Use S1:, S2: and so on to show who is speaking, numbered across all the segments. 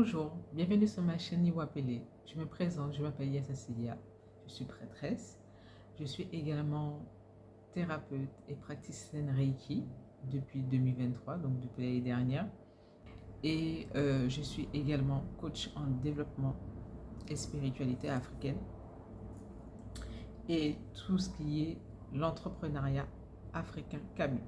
S1: Bonjour, bienvenue sur ma chaîne Iwapele. Je me présente, je m'appelle Yasasia, je suis prêtresse. Je suis également thérapeute et praticienne Reiki depuis 2023, donc depuis l'année dernière. Et je suis également coach en développement et spiritualité africaine et tout ce qui est l'entrepreneuriat africain Kamit.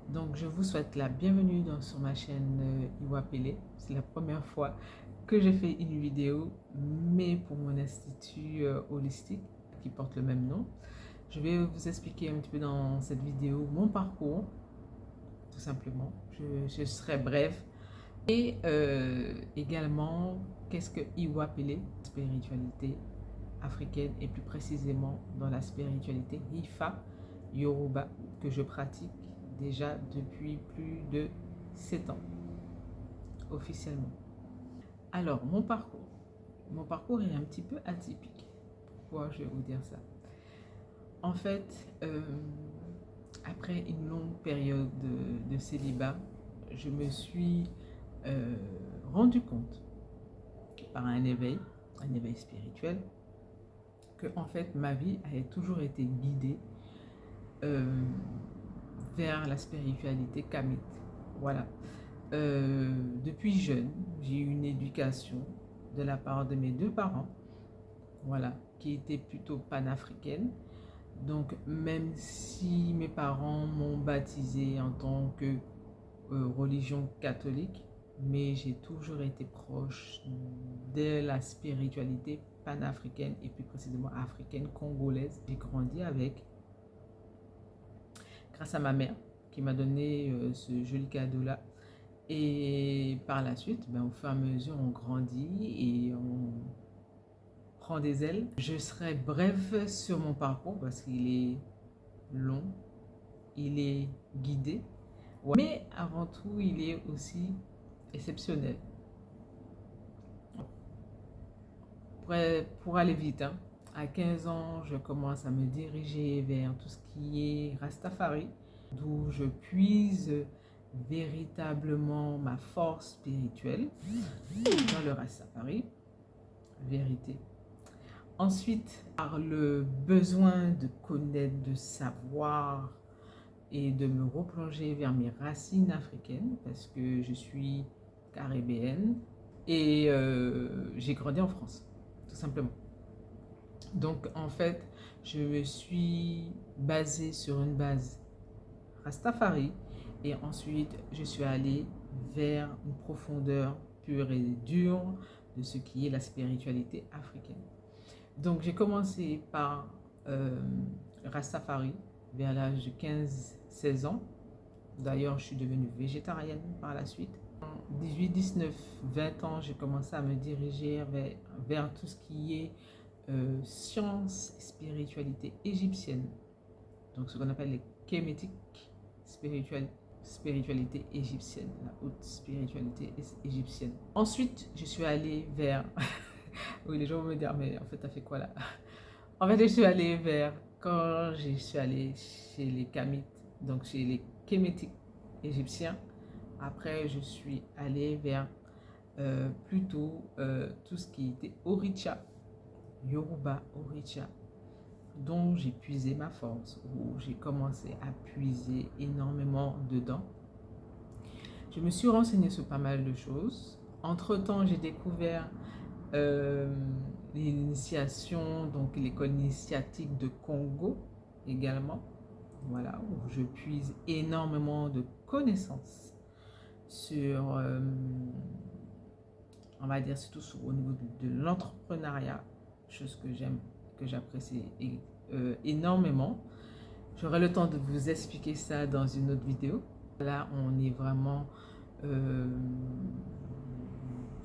S1: Donc je vous souhaite la bienvenue sur ma chaîne Iwapele. C'est la première fois que je fais une vidéo, mais pour mon institut holistique qui porte le même nom. Je vais vous expliquer un petit peu dans cette vidéo mon parcours, tout simplement. Je serai bref. Et également, qu'est-ce que Iwapele, spiritualité africaine, et plus précisément dans la spiritualité Ifa Yoruba, que je pratique déjà depuis plus de 7 ans, officiellement. Alors, mon parcours est un petit peu atypique. Pourquoi je vais vous dire ça? En fait, après une longue période de célibat, je me suis rendu compte par un éveil spirituel, que en fait ma vie avait toujours été guidée vers la spiritualité kamite. Voilà. Depuis jeune, j'ai eu une éducation de la part de mes deux parents, voilà, qui était plutôt panafricaine. Donc, même si mes parents m'ont baptisé en tant que religion catholique, mais j'ai toujours été proche de la spiritualité panafricaine et plus précisément africaine, congolaise. J'ai grandi avec, grâce à ma mère qui m'a donné ce joli cadeau-là. Et par la suite, au fur et à mesure, on grandit et on prend des ailes. Je serai bref sur mon parcours parce qu'il est long, il est guidé, mais avant tout, il est aussi exceptionnel. Pour aller vite, à 15 ans, je commence à me diriger vers tout ce qui est Rastafari, d'où je puise véritablement ma force spirituelle dans le Rastafari, vérité. Ensuite, par le besoin de connaître, de savoir et de me replonger vers mes racines africaines, parce que je suis caribéenne et j'ai grandi en France, tout simplement. Donc en fait, je me suis basée sur une base Rastafari et ensuite je suis allée vers une profondeur pure et dure de ce qui est la spiritualité africaine. Donc j'ai commencé par Rastafari vers l'âge de 15-16 ans. D'ailleurs, je suis devenue végétarienne par la suite. En 18, 19, 20 ans, j'ai commencé à me diriger vers tout ce qui est science et spiritualité égyptienne. Donc ce qu'on appelle les kémétiques, spiritualité égyptienne, la haute spiritualité égyptienne. Ensuite, je suis allée vers... oui, les gens vont me dire, mais en fait, t'as fait quoi là? En fait, je suis allée vers... Quand je suis allée chez les Kamites, donc chez les kémétiques égyptiens, après, je suis allée vers plutôt tout ce qui était Orisha, Yoruba Orisha, dont j'ai puisé ma force, où j'ai commencé à puiser énormément dedans. Je me suis renseignée sur pas mal de choses. Entre-temps, j'ai découvert l'initiation, donc l'école initiatique de Congo également, voilà, où je puise énormément de connaissances sur, on va dire surtout au niveau de l'entrepreneuriat, chose que j'aime, que j'apprécie énormément. J'aurai le temps de vous expliquer ça dans une autre vidéo. Là, on est vraiment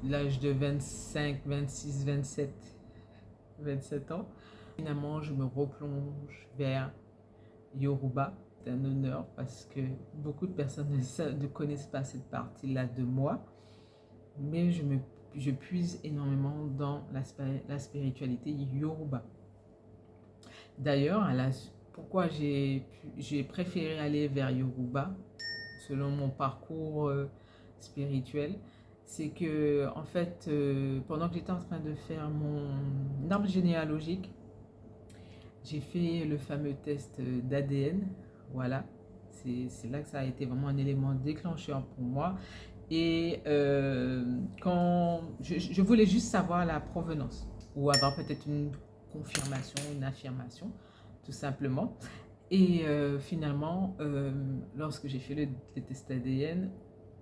S1: l'âge de 25, 26, 27 ans. Finalement, je me replonge vers Yoruba. C'est un honneur parce que beaucoup de personnes ne connaissent pas cette partie-là de moi. Mais je puise énormément dans la spiritualité Yoruba. D'ailleurs, pourquoi j'ai préféré aller vers Yoruba, selon mon parcours spirituel, c'est que, en fait, pendant que j'étais en train de faire mon arbre généalogique, j'ai fait le fameux test d'ADN. Voilà, c'est là que ça a été vraiment un élément déclencheur pour moi. Et quand je voulais juste savoir la provenance ou avoir peut-être une confirmation, une affirmation, tout simplement. Et finalement, lorsque j'ai fait le test ADN,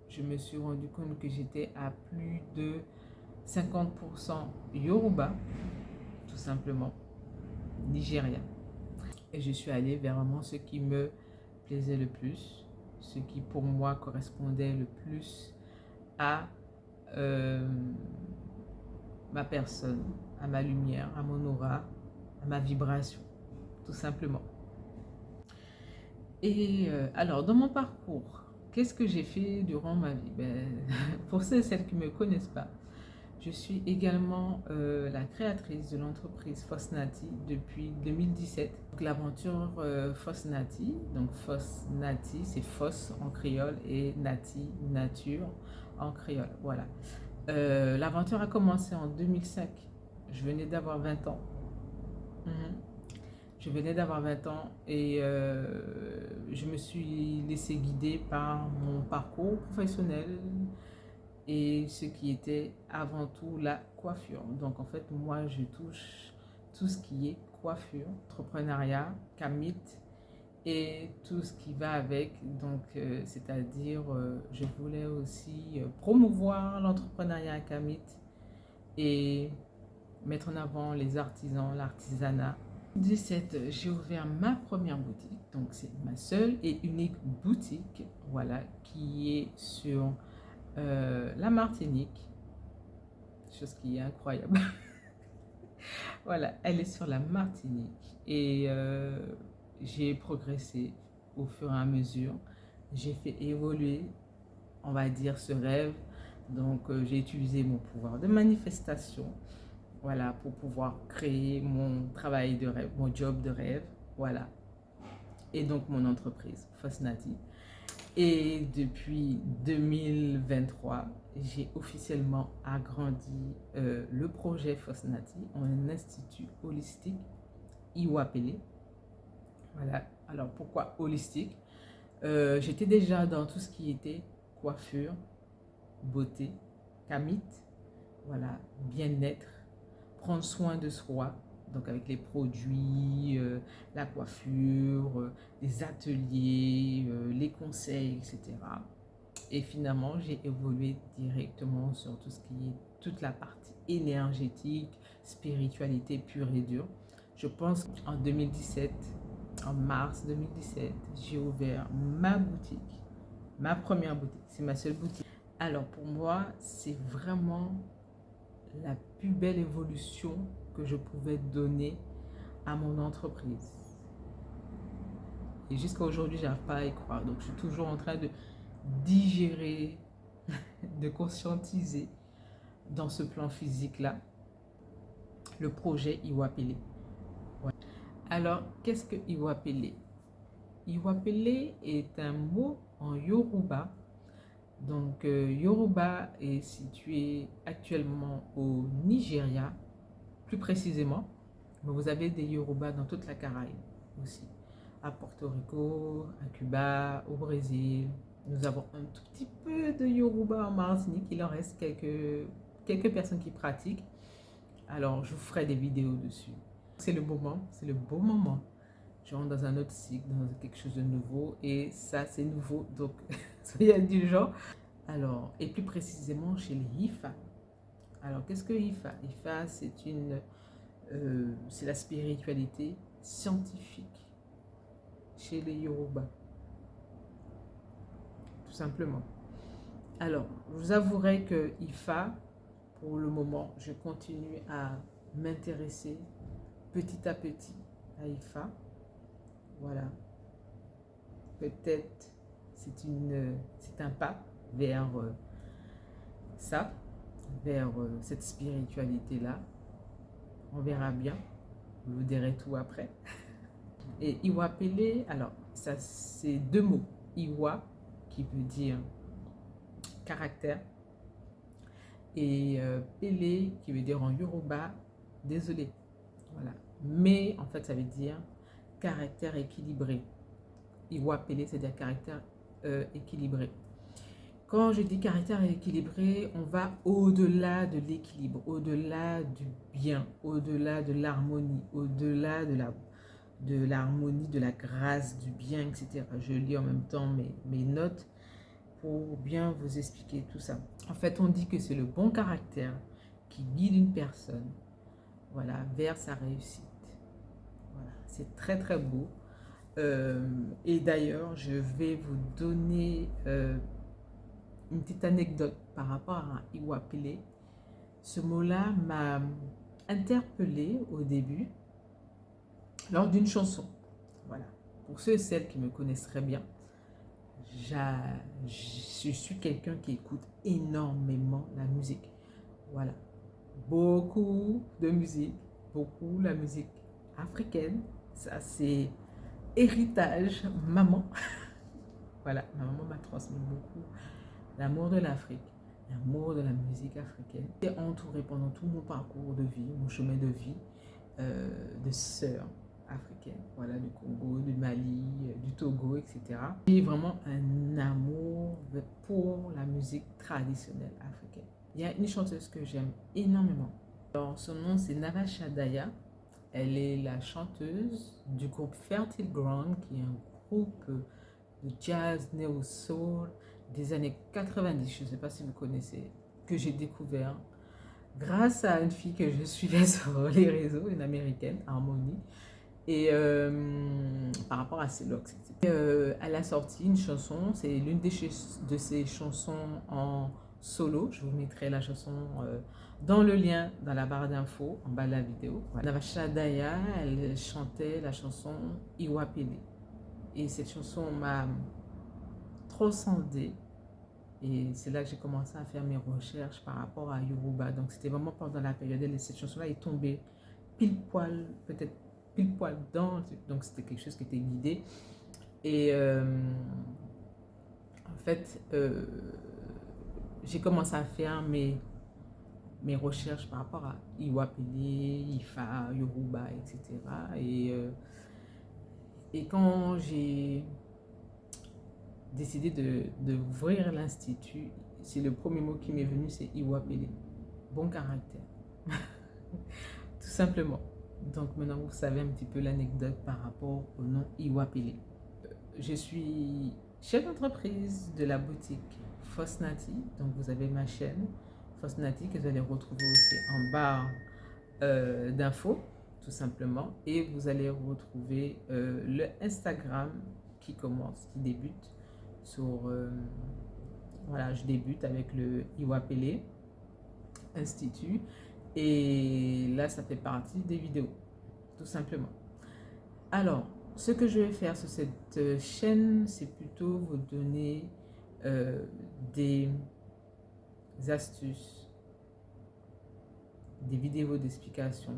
S1: je me suis rendu compte que j'étais à plus de 50% Yoruba, tout simplement, Nigérien. Et je suis allée vers vraiment ce qui me plaisait le plus, ce qui pour moi correspondait le plus à euh, ma personne, à ma lumière, à mon aura, à ma vibration, tout simplement. Et alors, dans mon parcours, qu'est-ce que j'ai fait durant ma vie? Pour ceux et celles qui ne me connaissent pas, je suis également la créatrice de l'entreprise Fosnati depuis 2017. L'aventure Fosnati, donc Fosnati, c'est Fos en créole et Nati, nature en créole. Voilà. L'aventure a commencé en 2005. Je venais d'avoir 20 ans. Je venais d'avoir 20 ans et je me suis laissée guider par mon parcours professionnel et ce qui était avant tout la coiffure. Donc en fait, moi, je touche tout ce qui est coiffure, entrepreneuriat, kamit et tout ce qui va avec. Donc, c'est-à-dire, je voulais aussi promouvoir l'entrepreneuriat kamit et mettre en avant les artisans, l'artisanat. En 2017, j'ai ouvert ma première boutique, donc c'est ma seule et unique boutique, voilà, qui est sur la Martinique, chose qui est incroyable. Voilà, elle est sur la Martinique et j'ai progressé au fur et à mesure. J'ai fait évoluer, on va dire, ce rêve. Donc, j'ai utilisé mon pouvoir de manifestation, voilà, pour pouvoir créer mon travail de rêve, mon job de rêve, voilà. Et donc, mon entreprise, Fosnati. Et depuis 2023, j'ai officiellement agrandi le projet Fosnati en un institut holistique Iwapele. Voilà. Alors pourquoi holistique? J'étais déjà dans tout ce qui était coiffure, beauté, kamit, voilà, bien-être, prendre soin de soi, donc avec les produits, la coiffure, les ateliers, les conseils, etc. Et finalement, j'ai évolué directement sur tout ce qui est toute la partie énergétique, spiritualité pure et dure. Je pense qu'en 2017, en mars 2017, j'ai ouvert ma boutique, ma première boutique. C'est ma seule boutique. Alors pour moi, c'est vraiment la plus belle évolution que je pouvais donner à mon entreprise. Et jusqu'à aujourd'hui, je n'arrive pas à y croire. Donc je suis toujours en train de digérer, de conscientiser dans ce plan physique-là le projet Iwapele. Ouais. Alors, qu'est-ce que Iwapele? Iwapele est un mot en Yoruba. Donc, Yoruba est situé actuellement au Nigeria, plus précisément. Mais vous avez des Yoruba dans toute la Caraïbe aussi. À Porto Rico, à Cuba, au Brésil. Nous avons un tout petit peu de Yoruba en Martinique. Il en reste quelques personnes qui pratiquent. Alors, je vous ferai des vidéos dessus. C'est le moment, c'est le beau moment. Je rentre dans un autre cycle, dans quelque chose de nouveau. Et ça, c'est nouveau. Donc, soyez indulgents. Alors, et plus précisément chez les Ifa. Alors, qu'est-ce que Ifa? Ifa, c'est la spiritualité scientifique chez les Yoruba. Tout simplement. Alors, je vous avouerai que Ifa, pour le moment, je continue à m'intéresser petit à petit à Ifa. Voilà. Peut-être c'est un pas vers ça, vers cette spiritualité-là. On verra bien. Je vous dirai tout après. Et Iwapele, alors, ça c'est deux mots. Iwa, qui veut dire caractère. et Pélé qui veut dire en Yoruba désolé. Voilà. Mais en fait, ça veut dire caractère équilibré. Iwa Pélé, c'est-à-dire caractère équilibré. Quand je dis caractère équilibré, on va au-delà de l'équilibre, au-delà du bien, au-delà de l'harmonie, au-delà de l'harmonie, de la grâce, du bien, etc. Je lis en même temps mes notes pour bien vous expliquer tout ça. En fait, on dit que c'est le bon caractère qui guide une personne, voilà, vers sa réussite. Voilà, c'est très très beau. Et d'ailleurs, je vais vous donner une petite anecdote par rapport à Iwa Pélé. Ce mot-là m'a interpellée au début lors d'une chanson. Voilà. Pour ceux et celles qui me connaissent très bien, je suis quelqu'un qui écoute énormément la musique. Voilà. Beaucoup de musique, beaucoup la musique africaine. Ça, c'est héritage maman. Voilà, ma maman m'a transmis beaucoup l'amour de l'Afrique, l'amour de la musique africaine. J'ai entouré pendant tout mon parcours de vie, mon chemin de vie, de sœurs africaines, voilà, du Congo, du Mali, du Togo, etc. J'ai vraiment un amour pour la musique traditionnelle africaine. Il y a une chanteuse que j'aime énormément. Alors, son nom, c'est Navasha Daya. Elle est la chanteuse du groupe Fertile Ground, qui est un groupe de jazz, néo-soul des années 90. Je ne sais pas si vous connaissez, que j'ai découvert grâce à une fille que je suivais sur les réseaux, une américaine, Harmony, et par rapport à ses looks. Elle a sorti une chanson, c'est l'une de ses chansons en solo. Je vous mettrai la chanson dans le lien dans la barre d'infos en bas de la vidéo. Voilà. Navasha Daya, elle chantait la chanson Iwa Pélé. Et cette chanson m'a transcendée. Et c'est là que j'ai commencé à faire mes recherches par rapport à Yoruba. Donc c'était vraiment pendant la période où cette chanson-là est tombée pile poil, peut-être pile poil dans. Donc c'était quelque chose qui était guidé. Et en fait, j'ai commencé à faire mes recherches par rapport à Iwa Pélé, Ifa, Yoruba, etc. Et quand j'ai décidé d'ouvrir l'institut, c'est le premier mot qui m'est venu, c'est Iwa Pélé. Bon caractère. Tout simplement. Donc maintenant, vous savez un petit peu l'anecdote par rapport au nom Iwa Pélé. Je suis chef d'entreprise de la boutique Fosnati. Donc vous avez ma chaîne Fosnati que vous allez retrouver aussi en barre d'infos, tout simplement. Et vous allez retrouver le Instagram qui débute sur... voilà, je débute avec le Iwa Pélé Institut. Et là, ça fait partie des vidéos, tout simplement. Alors, ce que je vais faire sur cette chaîne, c'est plutôt vous donner des astuces, des vidéos d'explication.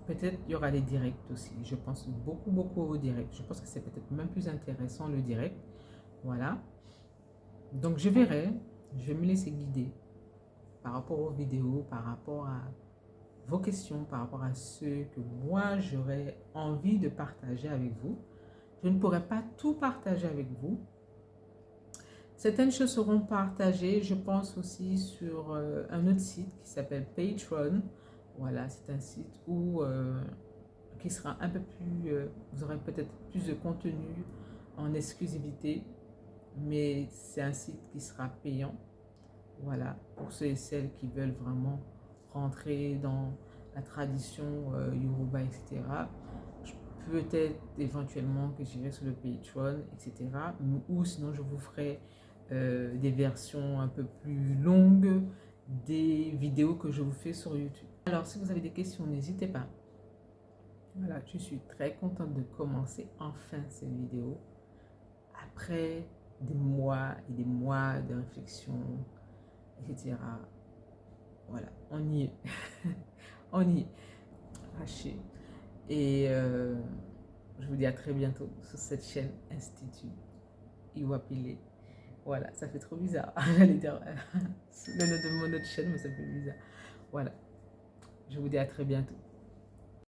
S1: Peut-être il y aura les directs aussi. Je pense beaucoup aux directs. Je pense que c'est peut-être même plus intéressant le direct. Voilà. Donc je verrai. Je vais me laisser guider par rapport aux vidéos, par rapport à vos questions, par rapport à ceux que moi j'aurais envie de partager avec vous. Je ne pourrai pas tout partager avec vous. Certaines choses seront partagées, je pense aussi sur un autre site qui s'appelle Patreon. Voilà, c'est un site où qui sera un peu plus, vous aurez peut-être plus de contenu en exclusivité, mais c'est un site qui sera payant. Voilà, pour ceux et celles qui veulent vraiment rentrer dans la tradition Yoruba, etc. Peut-être éventuellement que j'irai sur le Patreon, etc. Ou sinon je vous ferai des versions un peu plus longues des vidéos que je vous fais sur YouTube. Alors si vous avez des questions, n'hésitez pas. Voilà, je suis très contente de commencer enfin cette vidéo après des mois et des mois de réflexion, etc. Voilà, on y est. On y est. Haché. Et je vous dis à très bientôt sur cette chaîne Institut Iwa Pélé. Voilà, ça fait trop bizarre. J'allais dire le nom de mon autre chaîne, mais ça fait bizarre. Voilà, je vous dis à très bientôt.